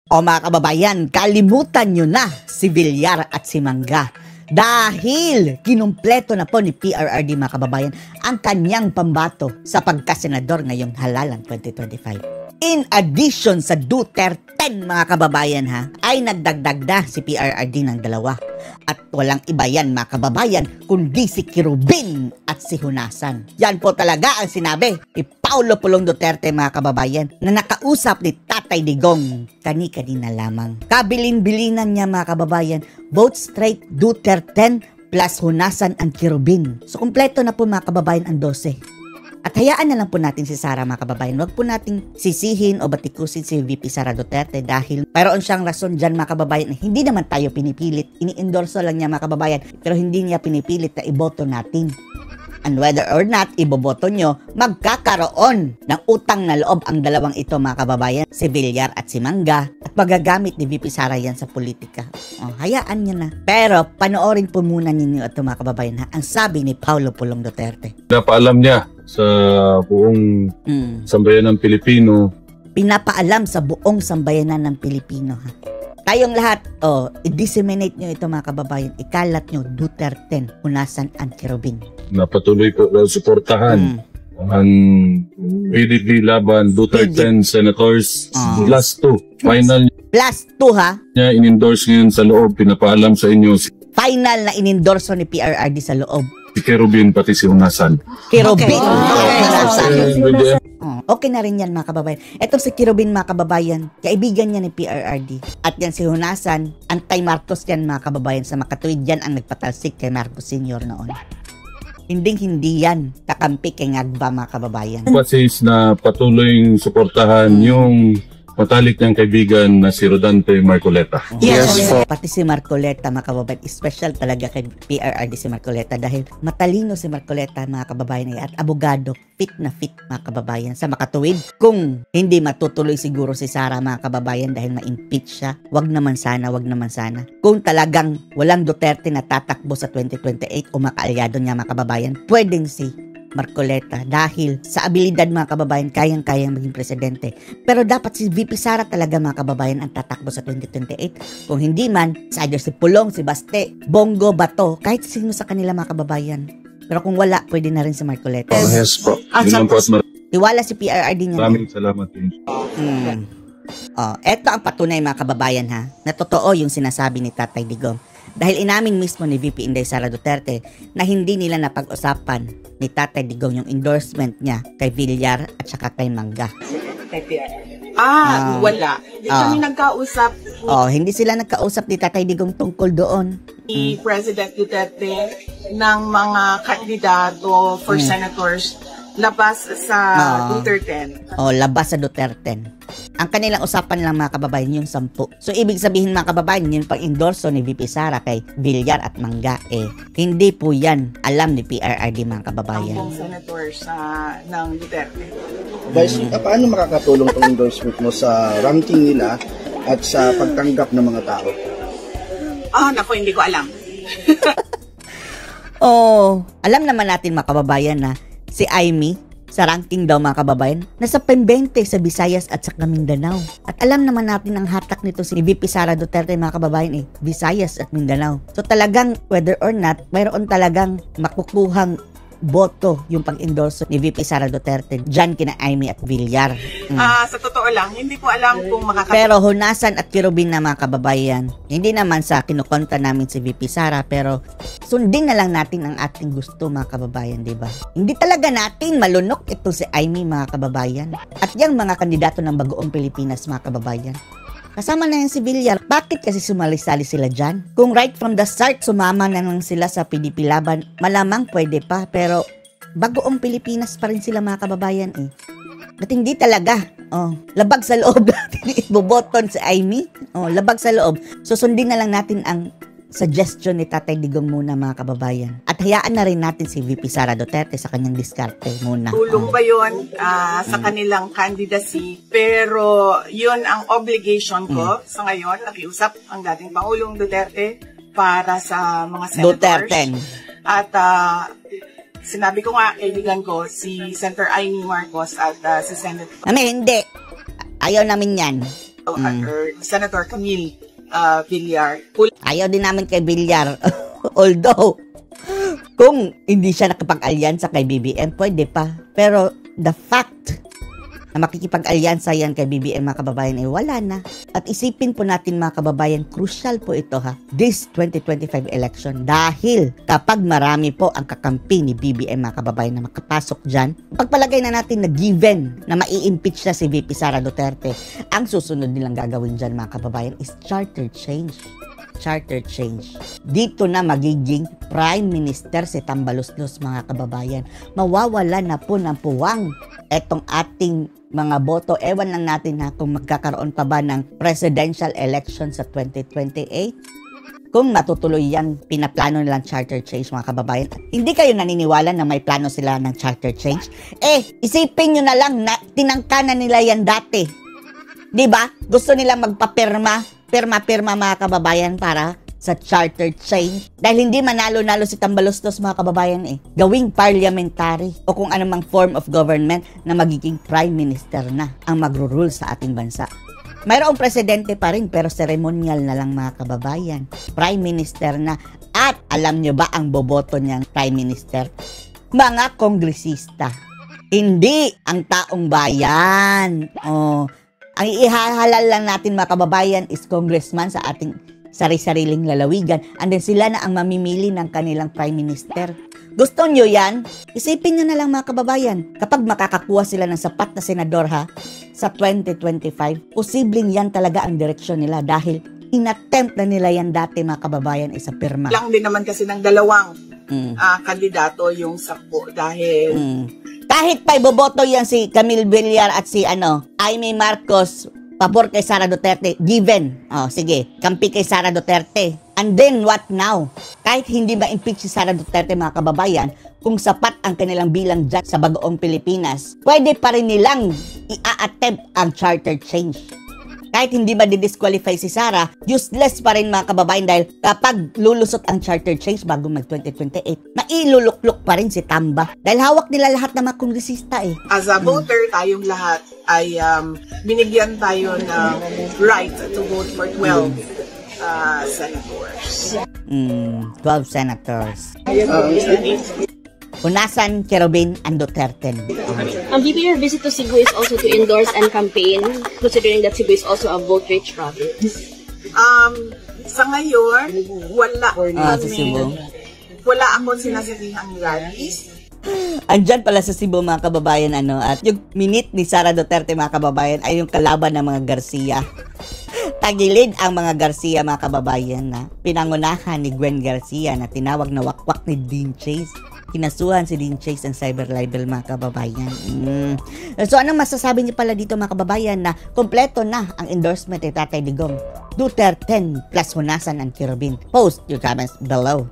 O mga kababayan, kalimutan nyo na si Villar at si Manga. Dahil kinumpleto na po ni PRRD mga kababayan ang kanyang pambato sa pagkasenador ngayong halalan 2025. In addition sa Duterte mga kababayan ay nagdagdag na si PRRD ng dalawa. At walang iba yan mga kababayan kundi si Kirubin at si Hunasan. Yan po talaga ang sinabi ni Paulo Pulong Duterte mga kababayan na nakausap ni Tatay Digong kani-kanina lamang. Kabilin-bilinan niya mga kababayan, vote straight Duterte plus Hunasan ang Kirubin. So kumpleto na po mga kababayan ang 12. At hayaan na lang po natin si Sara mga kababayan. Huwag po nating sisihin o batikusin si VP Sara Duterte dahil mayroon siyang rason dyan mga kababayan. Hindi naman tayo pinipilit. Ini-endorso lang niya mga kababayan. Pero hindi niya pinipilit na iboto natin. And whether or not iboboto nyo, magkakaroon ng utang na loob ang dalawang ito mga kababayan. Si Villar at si Manga. At magagamit ni VP Sara yan sa politika. Hayaan niya na. Pero panoorin po muna ninyo ito mga kababayan ang sabi ni Paulo Pulong Duterte. Napaalam niya sa buong sambayanan ng Pilipino. Pinapaalam sa buong sambayanan ng Pilipino Tayong lahat, i-disseminate nyo ito mga kababayan. Ikalat nyo Duterte, Hunasan, and Kirubin. Napatuloy ko suportahan ang PDP laban Duterte Senators plus 2. Final plus 2 niya in-endorse ngayon sa loob. Pinapaalam sa inyo final na in-endorso ni PRRD sa loob. Si Kirubin pati si Hunasan. Kirubin. Okay na rin yan mga kababayan. Etong si Kirubin mga kababayan, kaibigan niya ni PRRD. At yan si Hunasan, anti-Marcos yan mga kababayan. Sa makatuwid yan ang nagpatalsik kay Marcos Sr. noon. Hindi yan kakampi kay Ngagba mga kababayan. Basis na patuloy suportahan yung matalik niyang kaibigan na si Rodante Marcoleta. Yes po. Pati si Marcoleta mga kababayan, special talaga kay PRRD si Marcoleta dahil matalino si Marcoleta mga kababayan at abogado, fit na fit mga kababayan sa makatuwid. Kung hindi matutuloy siguro si Sara mga kababayan dahil ma-impeach siya, wag naman sana. Kung talagang walang Duterte na tatakbo sa 2028 o makaalyado niya mga kababayan, pwedeng si Marcoleta dahil sa abilidad mga kababayan kayang-kayang maging presidente. Pero dapat si VP Sara talaga mga kababayan ang tatakbo sa 2028. Kung hindi man, sa either si Pulong, si Baste, Bongo, Bato, kahit sino sa kanila mga kababayan. Pero kung wala, pwede na rin si Marcoleta. Yes po. Tiwala si PRRD niya. Maraming salamat din. Eto ang patunay mga kababayan na totoo yung sinasabi ni Tatay Digong. Dahil inamin mismo ni VP Inday Sara Duterte na hindi nila napag-usapan ni Tatay Digong yung endorsement niya kay Villar at saka kay Manga. Wala. Hindi kami nagkausap. Hindi sila nagkausap ni Tatay Digong tungkol doon. Ni President Duterte ng mga kandidato for senators labas sa Duterte. Labas sa Duterte. Ang kanilang usapan lang mga kababayan yung 10. So ibig sabihin mga kababayan yung pag-endorso ni VP Sara kay Villar at Manga hindi po yan alam ni PRRD mga kababayan. Ang senators ng Duterte. Vice, paano makakatulong tong endorsement mo sa ranking nila at sa pagtanggap ng mga tao? Naku, hindi ko alam. Alam naman natin mga kababayan na si Amy sa ranking daw mga kababayan, nasa 20 sa Visayas at sa Mindanao. At alam naman natin ang hatak nito si VP Sara Duterte mga kababayan Visayas at Mindanao. So talagang whether or not, mayroon talagang makukuhang boto yung pag-endorso ni VP Sara Duterte dyan kina Amy at Villar. Sa totoo lang, hindi ko alam kung makakatulong. Pero Hunasan at Kirubin na mga kababayan, hindi naman sa kinukonta namin si VP Sara, pero sundin na lang natin ang ating gusto mga kababayan, di ba? Hindi talaga natin malunok ito si Amy mga kababayan. At yung mga kandidato ng Bagoong Pilipinas mga kababayan. Kasama na yan si Villar. Bakit kasi sumali-sali sila dyan? Kung right from the start, sumama na lang sila sa PDP laban, malamang pwede pa. Pero Bagoong Pilipinas pa rin sila mga kababayan At hindi talaga. Labag sa loob natin iboboton si Amy. Labag sa loob. Susundin na lang natin ang suggestion ni Tatay Digong muna mga kababayan. At hayaan na rin natin si VP Sara Duterte sa kanyang diskarte muna. Tulong ba yun sa kanilang candidacy? Pero yun ang obligation ko sa ngayon. Nakiusap ang dating Pangulong Duterte para sa mga senators. Duterte. At sinabi ko nga, kaibigan ko, si Senator Amy Marcos at si Senator... Hindi. Ayaw namin yan. or Senator Camille Villar. Ayaw din namin kay Villar. Although, kung hindi siya nakipag-alyansa kay BBM, pwede pa. Pero the fact na makikipag-alyansa yan kay BBM, mga kababayan, ay wala na. At isipin po natin, mga kababayan, crucial po ito this 2025 election. Dahil kapag marami po ang kakampi ni BBM, mga kababayan, na makapasok dyan, pagpalagay na natin na given na mai-impeach na si VP Sara Duterte, ang susunod nilang gagawin dyan, mga kababayan, is charter change. Charter change. Dito na magiging Prime Minister si Tambaloslos, mga kababayan. Mawawala na po ng puwang etong ating mga boto. Ewan lang natin kung magkakaroon pa ba ng presidential election sa 2028. Kung matutuloy yan, pinaplano nilang charter change, mga kababayan. Hindi kayo naniniwala na may plano sila ng charter change? Isipin nyo na lang na tinangka na nila yan dati. Diba? Gusto nila magpapirma, pirma-pirma, mga kababayan, para sa charter change. Dahil hindi manalo-nalo si Tambaloslos, mga kababayan, gawing parliamentary o kung anumang form of government na magiging prime minister na ang magro-rule sa ating bansa. Mayroong presidente pa rin pero ceremonial na lang, mga kababayan. Prime minister na. At alam nyo ba ang boboto niyang prime minister? Mga kongresista. Hindi ang taong bayan. Ang ihahalal lang natin, mga kababayan, is congressman sa ating sari-sariling lalawigan. And then sila na ang mamimili ng kanilang prime minister. Gusto nyo yan? Isipin nyo na lang, mga kababayan. Kapag makakakuha sila ng sapat na senador sa 2025, posibleng yan talaga ang direksyon nila dahil inattempt na nila yan dati, mga kababayan, isa pirma. Lang din naman kasi ng dalawang kandidato yung sakpo dahil kahit pa iboboto yan si Camille Villar at si Aimee Marcos, pabor kay Sara Duterte, given. Sige, kampi kay Sara Duterte. And then what now? Kahit hindi ma-impeach si Sara Duterte, mga kababayan, kung sapat ang kanilang bilang dyan sa Bagoong Pilipinas, pwede pa rin nilang i-attempt ang charter change. Kahit hindi ma-disqualify si Sara, useless pa rin, mga kababayan, dahil kapag lulusot ang charter change bago mag-2028, mailuluklok pa rin si Tamba. Dahil hawak nila lahat ng mga kongresista As a voter, tayong lahat ay binigyan tayo ng right to vote for 12 senators. 12 senators. Hunasan, Cherubin, and Duterte. VP, your visit to Cebu is also to endorse and campaign, considering that Cebu is also a vote-rich province. Sa ngayon, wala. Sa Cebu. Wala akong sinasabihang rallies. Andyan pala sa Cebu, mga kababayan, at yung minute ni Sara Duterte, mga kababayan, ay yung kalaban ng mga Garcia. Tagilid ang mga Garcia, mga kababayan, na pinangunahan ni Gwen Garcia na tinawag na wakwak ni Dean Chase. Kinasuhan si Dean Chase ng cyber libel, mga kababayan. So, anong masasabi niyo pala dito, mga kababayan, na kompleto na ang endorsement ni Tatay Digong? Duterte plus Hunasan and Cherubin. Post your comments below.